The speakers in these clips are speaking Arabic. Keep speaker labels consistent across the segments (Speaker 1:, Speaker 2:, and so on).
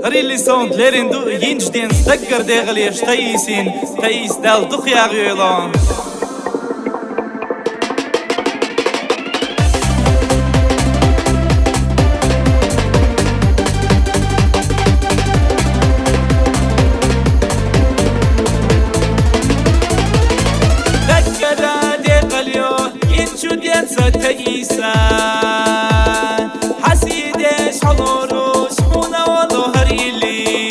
Speaker 1: ريلي سونت ليرندو ينجدين ستقر ديغليش تايسين تايس دال دخيا غيلون تايسا حسيدش حضوروش حونا والله هريلي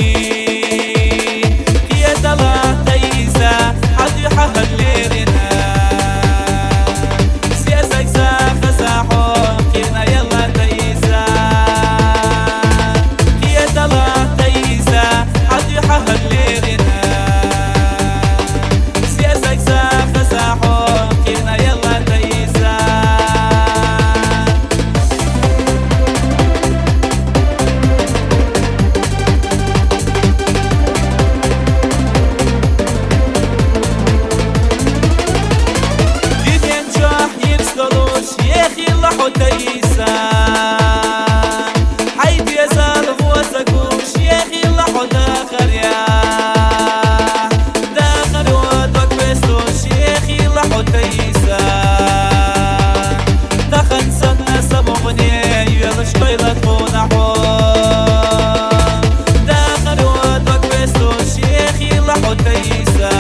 Speaker 1: يا دلا تايسا حد يحهد ليرنا سياسك ساخ ساحو كينا يلا تايسا يا دلا تايسا حد يحهد ليرنا سياسك ساخ ساحو كينا يلا تايسا تايسا حيد يزال غوزكوش يا اخي لحو داخر يا داخر ودك بستوش يا اخي لحو تايسا دخن سنة سبغني يلش قيلة خونحو داخر ودك بستوش يا اخي لحو تايسا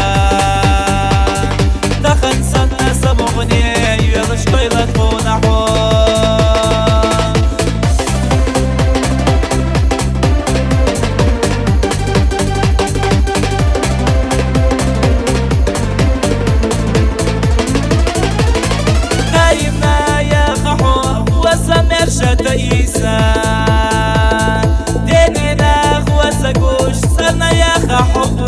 Speaker 1: دخن سنة سبغني يلش قيلة خونحو تايسا ديننا خوسكوش صرنا يا خا حب